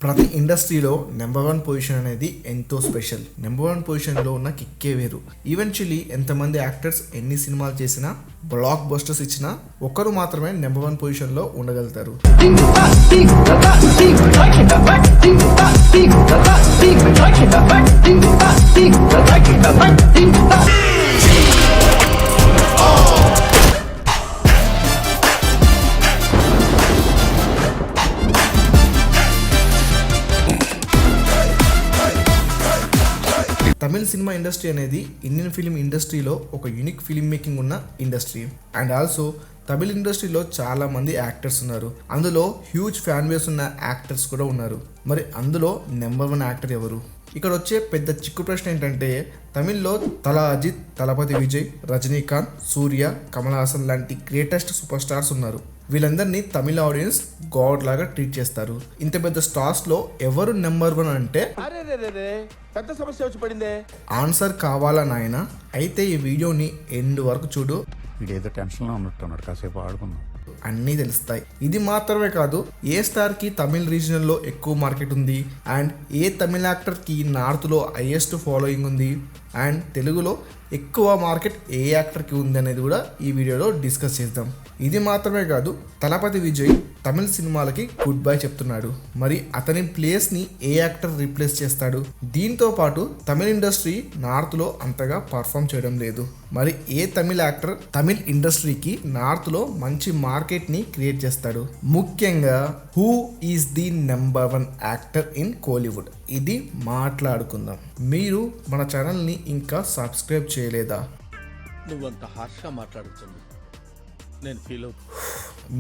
ప్రతి ఇండస్ట్రీలో number 1 position అనేది ఎంతో స్పెషల్. నెంబర్ 1 పొజిషన్లో ఉన్న కిక్కే వేరు. ఈవెన్చువల్లీ ఎంతమంది యాక్టర్స్ ఎన్ని సినిమాలు చేసినా, బ్లాక్ బస్టర్స్ ఇచ్చినా ఒక్కరు మాత్రమే నెంబర్ 1 పొజిషన్లో ఉండగలుగుతారు. తమిళ సినిమా ఇండస్ట్రీ అనేది ఇండియన్ ఫిలిం ఇండస్ట్రీలో ఒక యూనిక్ ఫిల్మ్ మేకింగ్ ఉన్న ఇండస్ట్రీ. అండ్ ఆల్సో తమిళ ఇండస్ట్రీలో చాలా మంది యాక్టర్స్ ఉన్నారు. అందులో హ్యూజ్ ఫ్యాన్ బేస్ ఉన్న యాక్టర్స్ కూడా ఉన్నారు. మరి అందులో నెంబర్ 1 యాక్టర్ ఎవరు? ఇక్కడ వచ్చే పెద్ద చిక్కు ప్రశ్న ఏంటంటే, తమిళ్లో తల అజిత్, తలపతి విజయ్, రజనీకాంత్, సూర్య, కమల్ హాసన్ లాంటి గ్రేటెస్ట్ సూపర్ స్టార్స్ ఉన్నారు. వీళ్ళందరినీ తమిళ ఆడియన్స్ గాడ్ లాగా ట్రీట్ చేస్తారు. ఇంత పెద్ద స్టార్స్ లో ఎవరు నెంబర్ 1 అంటే పెద్ద సమస్య వచ్చి పడిందే. ఆన్సర్ కావాలా నాయన? అయితే ఈ వీడియోని ఎండ్ వరకు చూడు. ఏదో టెన్షన్లో ఉన్నట్టున్నాడు, కాసేపు ఆడుకుందాం, అన్నీ తెలుస్తాయి. ఇది మాత్రమే కాదు, ఏ స్టార్ కి తమిళ రీజనల్ లో ఎక్కువ మార్కెట్ ఉంది, అండ్ ఏ తమిళ యాక్టర్ కి నార్త్ లో హైయెస్ట్ ఫాలోయింగ్ ఉంది, అండ్ తెలుగులో ఎక్కువ మార్కెట్ ఏ యాక్టర్ కి ఉంది అనేది కూడా ఈ వీడియోలో డిస్కస్ చేద్దాం. ఇది మాత్రమే కాదు, తలపతి విజయ్ తమిళ సినిమాలకి గుడ్ బై చెప్తున్నాడు. మరి అతని ప్లేస్ ని ఏ యాక్టర్ రీప్లేస్ చేస్తాడు? దీంతో పాటు తమిళ ఇండస్ట్రీ నార్త్ లో అంతగా పర్ఫామ్ చేయడం లేదు. మరి ఏ తమిళ యాక్టర్ తమిళ ఇండస్ట్రీకి నార్త్ లో మంచి మార్కెట్ ని క్రియేట్ చేస్తాడు? ముఖ్యంగా who is the number 1 actor in Kollywood? ఇది మాట్లాడుకుందాం. మీరు మన ఛానల్ ని ఇంకా సబ్స్క్రైబ్ చేయలేదా? నువ్వంత హార్ష్గా మాట్లాడుతుంది నేను ఫీల్ అవుతా.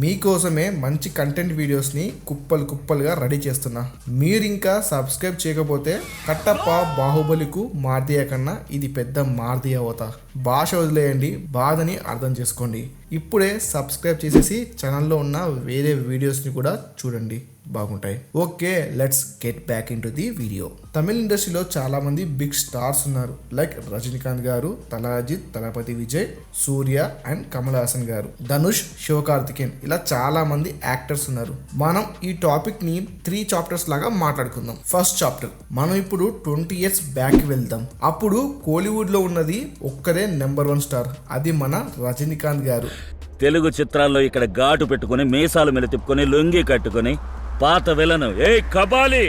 మీకోసమే మంచి కంటెంట్ వీడియోస్ని కుప్పలుగా రెడీ చేస్తున్నా. మీరు ఇంకా సబ్స్క్రైబ్ చేయకపోతే కట్టప్ప బాహుబలికు మార్దియా కన్నా ఇది పెద్ద మార్దియా అవుతా. భాష వదిలేయండి, బాధని అర్థం చేసుకోండి. ఇప్పుడే సబ్స్క్రైబ్ చేసేసి ఛానల్లో ఉన్న వేరే వీడియోస్ని కూడా చూడండి, బాగుంటాయి. Okay, let's get back into the video. Tamil ఇండస్ట్రీలో చాలా మంది బిగ్ స్టార్స్ ఉన్నారు. లైక్ రజనీకాంత్ గారు, తల అజిత్, తలపతి విజయ్, సూర్య అండ్ కమల్ హాసన్ గారు, ధనుష్, శివకార్తికేయన్, ఇలా చాలా మంది యాక్టర్స్ ఉన్నారు. మనం ఈ టాపిక్ ని 3 చాప్టర్స్ లాగా మాట్లాడుకుందాం. ఫస్ట్ చాప్టర్, మనం ఇప్పుడు 20 years బ్యాక్ వెళ్దాం. అప్పుడు కోలీవుడ్ లో ఉన్నది ఒక్కరే నెంబర్ 1 స్టార్, అది మన రజనీకాంత్ గారు. తెలుగు చిత్రాల్లో ఇక్కడ ఘాటు పెట్టుకుని మీసాలు మీద తిప్పుకొని లొంగి కట్టుకుని పాత విలను ఏ కబాలి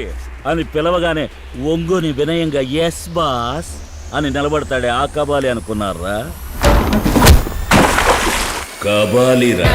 అని పిలవగానే ఒంగుని వినయంగా ఎస్ బాస్ అని నిలబడతాడే ఆ కబాలి అనుకున్నారా? కబాలిరా.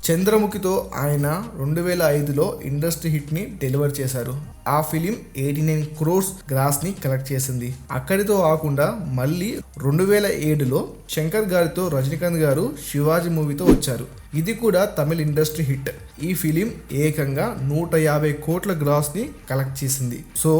చంద్రముఖితో ఆయన 2005లో ఇండస్ట్రీ హిట్ ని డెలివర్ చేశారు. ఆ ఫిలిం 89 crores గ్రాస్ ని కలెక్ట్ చేసింది. అక్కడితో కాకుండా మళ్ళీ 2007లో శంకర్ గారితో రజనీకాంత్ గారు శివాజీ మూవీతో వచ్చారు. ఇది కూడా తమిళ ఇండస్ట్రీ హిట్. ఈ ఫిలిం ఏకంగా 150 కోట్ల గ్రాస్ ని కలెక్ట్ చేసింది. సో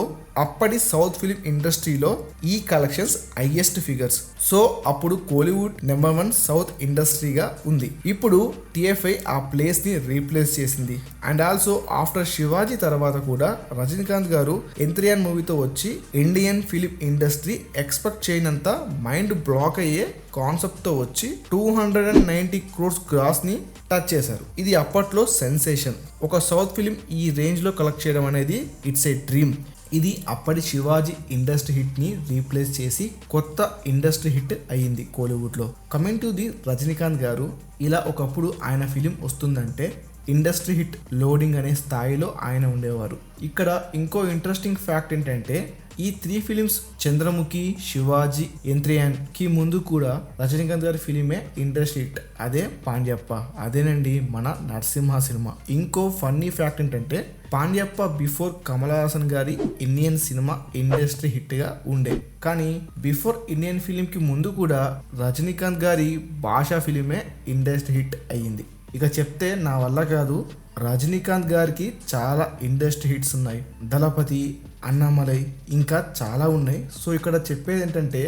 అప్పటి సౌత్ ఫిలిం ఇండస్ట్రీలో ఈ కలెక్షన్స్ హైయెస్ట్ ఫిగర్స్. సో అప్పుడు కోలీవుడ్ నెంబర్ 1 సౌత్ ఇండస్ట్రీగా ఉంది. ఇప్పుడు TFI ఆ ప్లేస్ ని రీప్లేస్ చేసింది. అండ్ ఆల్సో ఆఫ్టర్ శివాజీ తర్వాత కూడా రజనీకాంత్ గారు ఎంత్రియాన్ మూవీతో వచ్చి ఇండియన్ ఫిలిం ఇండస్ట్రీ ఎక్స్పెక్ట్ చేయనంత మైండ్ బ్లాక్ అయ్యే కాన్సెప్ట్ తో వచ్చి 290 crores గ్రాస్ ని టచ్ చేశారు. ఇది అప్పట్లో సెన్సేషన్. ఒక సౌత్ ఫిలిం ఈ రేంజ్ లో కలెక్ట్ చేయడం అనేది ఇట్స్ ఏ డ్రీమ్. ఇది అప్పటి శివాజీ ఇండస్ట్రీ హిట్ ని రీప్లేస్ చేసి కొత్త ఇండస్ట్రీ హిట్ అయ్యింది కోలీవుడ్ లో. కమింగ్ టు ది రజనీకాంత్ గారు, ఇలా ఒకప్పుడు ఆయన ఫిలిం వస్తుందంటే ఇండస్ట్రీ హిట్ లోడింగ్ అనే స్థాయిలో ఆయన ఉండేవారు. ఇక్కడ ఇంకో ఇంట్రెస్టింగ్ ఫ్యాక్ట్ ఏంటంటే, ఈ 3 ఫిలిమ్స్ చంద్రముఖి, శివాజీ, ఎంత్రియాన్ కి ముందు కూడా రజనీకాంత్ గారి ఫిలిమే ఇండస్ట్రీ హిట్. అదే పాండ్యప్ప. అదేనండి మన నరసింహ సినిమా. ఇంకో ఫన్నీ ఫ్యాక్ట్ ఏంటంటే, పాండ్యప్ప బిఫోర్ కమల్ హాసన్ గారి ఇండియన్ సినిమా ఇండస్ట్రీ హిట్ గా ఉండే. కానీ బిఫోర్ ఇండియన్ ఫిలిం కి ముందు కూడా రజనీకాంత్ గారి భాషా ఫిలిమే ఇండస్ట్రీ హిట్ అయ్యింది. ఇక చెప్తే నా వల్ల కాదు, రజనీకాంత్ గారికి చాలా ఇండస్ట్రీ హిట్స్ ఉన్నాయి. దళపతి, అన్నామలై, ఇంకా చాలా ఉన్నాయి. సో ఇక్కడ చెప్పేది ఏంటంటే,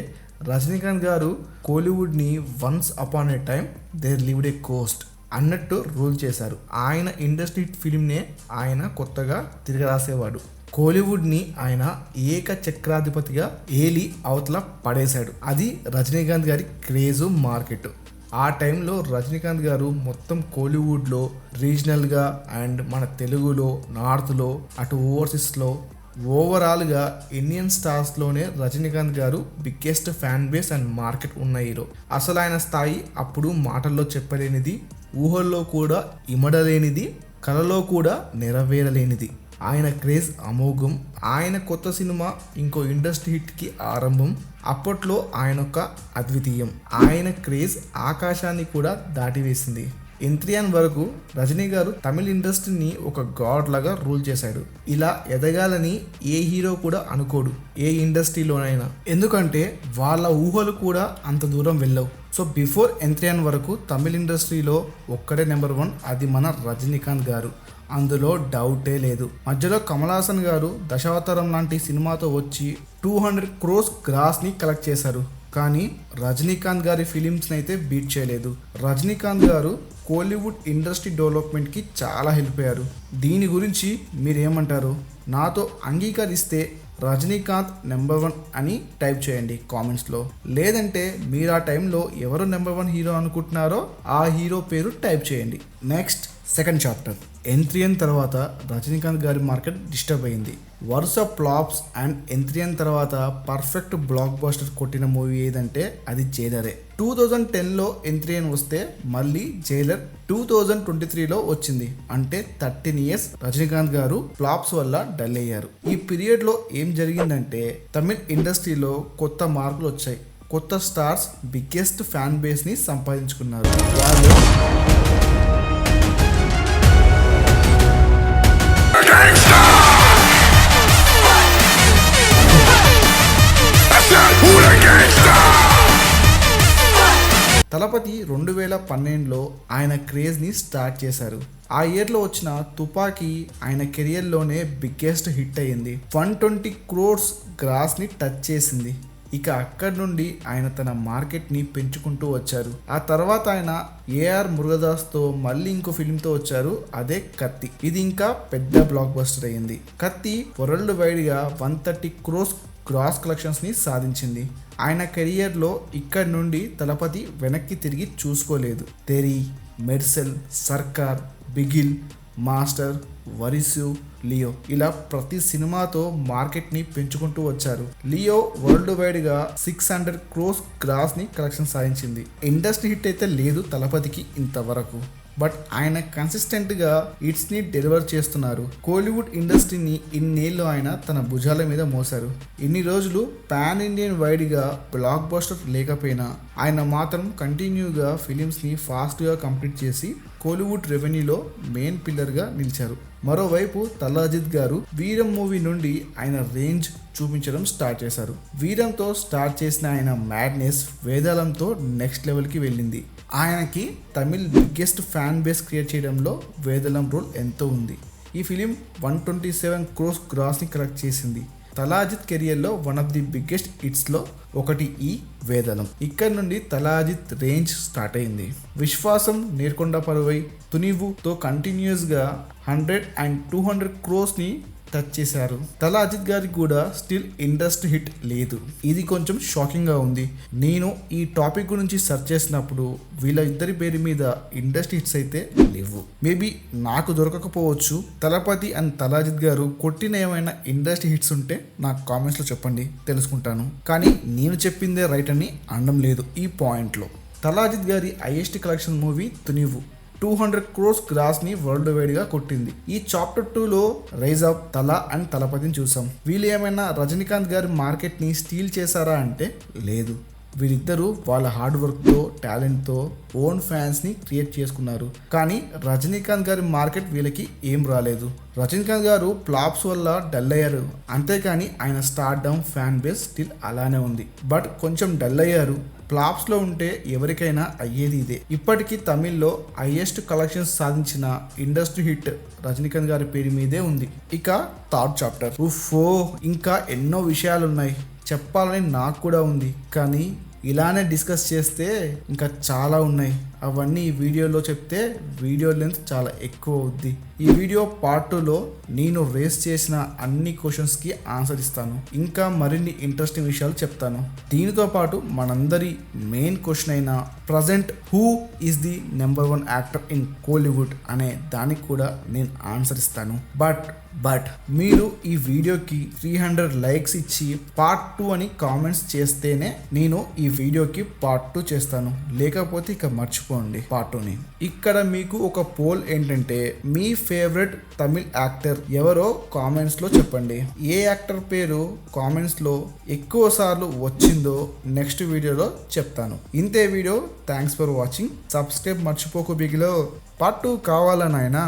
రజనీకాంత్ గారు కోలీవుడ్ని once upon a time there lived a ghost అన్నట్టు రూల్ చేశారు. ఆయన ఇండస్ట్రీ హిట్ ఫిలింనే ఆయన కొత్తగా తిరిగి రాసేవాడు. కోలీవుడ్ని ఆయన ఏక చక్రాధిపతిగా ఏలి అవతల పడేశాడు. అది రజనీకాంత్ గారి క్రేజు మార్కెట్. ఆ టైంలో రజనీకాంత్ గారు మొత్తం కోలీవుడ్లో రీజనల్గా అండ్ మన తెలుగులో నార్త్లో అటు ఓవర్సీస్లో ఓవరాల్గా ఇండియన్ స్టార్స్లోనే రజనీకాంత్ గారు biggest fan base and market ఉన్న హీరో. అసలు ఆయన స్థాయి అప్పుడు మాటల్లో చెప్పలేనిది, ఊహల్లో కూడా ఇమడలేనిది, కలలో కూడా నెరవేరలేనిది. ఆయన క్రేజ్ అమోఘం. ఆయన కొత్త సినిమా ఇంకో ఇండస్ట్రీ హిట్కి ఆరంభం. అప్పట్లో ఆయన ఒక అద్వితీయం. ఆయన క్రేజ్ ఆకాశాన్ని కూడా దాటివేసింది. ఎంత్రియాన్ వరకు రజనీ గారు తమిళ ఇండస్ట్రీని ఒక గాడ్ లాగా రూల్ చేశాడు. ఇలా ఎదగాలని ఏ హీరో కూడా అనుకోడు ఏ ఇండస్ట్రీలోనైనా, ఎందుకంటే వాళ్ళ ఊహలు కూడా అంత దూరం వెళ్ళవు. సో బిఫోర్ ఎంత్రియాన్ వరకు తమిళ ఇండస్ట్రీలో ఒక్కడే నెంబర్ 1, అది మన రజనీకాంత్ గారు. అందులో డౌటే లేదు. మధ్యలో కమల్ హాసన్ గారు దశావతారం లాంటి సినిమాతో వచ్చి 200 crores గ్రాస్ని కలెక్ట్ చేశారు. కానీ రజనీకాంత్ గారి ఫిలిమ్స్ని అయితే బీట్ చేయలేదు. రజనీకాంత్ గారు కోలీవుడ్ ఇండస్ట్రీ డెవలప్మెంట్కి చాలా హెల్ప్ అయ్యారు. దీని గురించి మీరేమంటారు? నాతో అంగీకరిస్తే రజనీకాంత్ నెంబర్ 1 అని టైప్ చేయండి కామెంట్స్లో. లేదంటే మీరు ఆ టైంలో ఎవరు నెంబర్ 1 హీరో అనుకుంటున్నారో ఆ హీరో పేరు టైప్ చేయండి. Next second chapter. ఎంత్రియన్ తర్వాత రజనీకాంత్ గారి మార్కెట్ డిస్టర్బ్ అయింది. వరుస ఫ్లాప్స్ అండ్ ఎంత్రియన్ తర్వాత పర్ఫెక్ట్ బ్లాక్ బస్టర్ కొట్టిన మూవీ ఏదంటే అది జైలరే. 2010లో ఎంత్రియన్ వస్తే మళ్ళీ జైలర్ 2023లో వచ్చింది. అంటే 13 years రజనీకాంత్ గారు ఫ్లాప్స్ వల్ల డల్ అయ్యారు. ఈ పీరియడ్ లో ఏం జరిగిందంటే తమిళ్ ఇండస్ట్రీలో కొత్త మార్పులు వచ్చాయి. కొత్త స్టార్స్ బిగ్గెస్ట్ ఫ్యాన్ బేస్ ని సంపాదించుకున్నారు. వాళ్ళు తలపతి 2012లో ఆయన క్రేజ్ని స్టార్ట్ చేశారు. ఆ ఇయర్లో వచ్చిన తుపాకీ ఆయన కెరియర్లోనే బిగ్గెస్ట్ హిట్ అయ్యింది. 120 crores గ్రాస్ని టచ్ చేసింది. ఇక అక్కడి నుండి ఆయన తన మార్కెట్ని పెంచుకుంటూ వచ్చారు. ఆ తర్వాత ఆయన ఏఆర్ మురుగదాస్తో మళ్ళీ ఇంకో ఫిల్మ్తో వచ్చారు, అదే కత్తి. ఇది ఇంకా పెద్ద బ్లాక్ బస్టర్ అయ్యింది. కత్తి వరల్డ్ వైడ్గా 130 crores గ్రాస్ కలెక్షన్స్ని సాధించింది. ఆయన కెరియర్లో ఇక్కడి నుండి తలపతి వెనక్కి తిరిగి చూసుకోలేదు. తెరి, మెర్సెల్, సర్కార్, బిగిల్, మాస్టర్, వరిసు, లియో ఇలా ప్రతి సినిమాతో మార్కెట్ని పెంచుకుంటూ వచ్చారు. లియో వరల్డ్ వైడ్గా 600 crores గ్రాస్ని కలెక్షన్ సాధించింది. ఇండస్ట్రీ హిట్ అయితే లేదు తలపతికి ఇంతవరకు, బట్ ఆయన కన్సిస్టెంట్గా హిట్స్ని డెలివర్ చేస్తున్నారు. కోలీవుడ్ ఇండస్ట్రీని ఇన్నేళ్ళు ఆయన తన భుజాల మీద మోశారు. ఇన్ని రోజులు పాన్ ఇండియన్ వైడ్గా బ్లాక్ బస్టర్ లేకపోయినా ఆయన మాత్రం కంటిన్యూగా ఫిలిమ్స్ని ఫాస్ట్గా కంప్లీట్ చేసి కోలీవుడ్ రెవెన్యూలో మెయిన్ పిల్లర్గా నిలిచారు. మరోవైపు తల్లా అజిత్ గారు వీరం మూవీ నుండి ఆయన రేంజ్ చూపించడం స్టార్ట్ చేశారు. వీరంతో స్టార్ట్ చేసిన ఆయన మ్యాడ్నెస్ వేదాలంతో నెక్స్ట్ లెవెల్కి వెళ్ళింది. ఆయనకి Tamil biggest fan base create చేయడంలో వేదలం రోల్ ఎంతో ఉంది. ఈ ఫిలిం 127 crores గ్రాస్ని కలెక్ట్ చేసింది. తలా అజిత్ కెరియర్లో వన్ ఆఫ్ ది బిగ్గెస్ట్ హిట్స్లో ఒకటి ఈ వేదలం. ఇక్కడ నుండి తలా అజిత్ రేంజ్ స్టార్ట్ అయింది. విశ్వాసం, నేర్కొండ పరువై, తునివుతో కంటిన్యూస్గా 100 and 200 crores టచ్ చేశారు. తలా అజిత్ గారికి కూడా స్టిల్ ఇండస్ట్రీ హిట్ లేదు. ఇది కొంచెం షాకింగ్గా ఉంది. నేను ఈ టాపిక్ గురించి సెర్చ్ చేసినప్పుడు వీళ్ళ ఇద్దరి పేరు మీద ఇండస్ట్రీ హిట్స్ అయితే లేవు. మేబీ నాకు దొరకకపోవచ్చు. తలపతి అండ్ తలా అజిత్ గారు కొట్టిన ఏమైనా ఇండస్ట్రీ హిట్స్ ఉంటే నాకు కామెంట్స్లో చెప్పండి, తెలుసుకుంటాను. కానీ నేను చెప్పిందే రైట్ అని అనడం లేదు. ఈ పాయింట్లో తలా అజిత్ గారి highest collection movie Thunivu 200 crores గ్రాస్ని వరల్డ్ వైడ్గా కొట్టింది. ఈ చాప్టర్ 2లో రైజ్ ఆఫ్ తలా అండ్ తలపతిని చూసాం. వీళ్ళు ఏమైనా రజనీకాంత్ గారి మార్కెట్ని స్టీల్ చేశారా అంటే లేదు. వీరిద్దరూ వాళ్ళ హార్డ్ వర్క్తో, టాలెంట్తో ఓన్ ఫ్యాన్స్ని క్రియేట్ చేసుకున్నారు. కానీ రజనీకాంత్ గారి మార్కెట్ వీళ్ళకి ఏం రాలేదు. రజనీకాంత్ గారు ఫ్లాప్స్ వల్ల డల్ అయ్యారు, అంతేకాని ఆయన స్టార్డమ్, ఫ్యాన్ బేస్ స్టిల్ అలానే ఉంది. బట్ కొంచెం డల్ అయ్యారు. ఫ్లాప్స్లో ఉంటే ఎవరికైనా అయ్యేది ఇదే. ఇప్పటికీ తమిళ్లో హైయెస్ట్ కలెక్షన్స్ సాధించిన ఇండస్ట్రీ హిట్ రజనీకాంత్ గారి పేరు మీదే ఉంది. ఇక థర్డ్ చాప్టర్. ఇంకా ఎన్నో విషయాలు ఉన్నాయి, చెప్పాలని నాకు కూడా ఉంది. కానీ ఇలానే డిస్కస్ చేస్తే ఇంకా చాలా ఉన్నాయి. అవన్నీ ఈ వీడియోలో చెప్తే వీడియో లెంత్ చాలా ఎక్కువ అవుద్ది. ఈ వీడియో పార్ట్ 2లో నేను రేస్ చేసిన అన్ని క్వశ్చన్స్కి ఆన్సర్ ఇస్తాను, ఇంకా మరిన్ని ఇంట్రెస్టింగ్ విషయాలు చెప్తాను. దీనితో పాటు మనందరి మెయిన్ క్వశ్చన్ అయిన present who is the number 1 actor in Kollywood అనే దానికి కూడా నేను ఆన్సర్ ఇస్తాను. బట్ మీరు ఈ వీడియోకి 300 లైక్స్ ఇచ్చి పార్ట్ 2 అని కామెంట్స్ చేస్తేనే నేను ఈ వీడియోకి పార్ట్ 2 చేస్తాను, లేకపోతే ఇక మర్చిపోండి పార్ట్ 2ని. ఇక్కడ మీకు ఒక పోల్ ఏంటంటే మీ ఫేవరెట్ తమిళ్ యాక్టర్ ఎవరో కామెంట్స్ లో చెప్పండి. ఏ యాక్టర్ పేరు కామెంట్స్ లో ఎక్కువ సార్లు వచ్చిందో నెక్స్ట్ వీడియోలో చెప్తాను. ఇంతే video. Thanks for watching. Subscribe మర్చిపోకు బిగిలో. పార్ట్ 2 కావాలా నాయనా?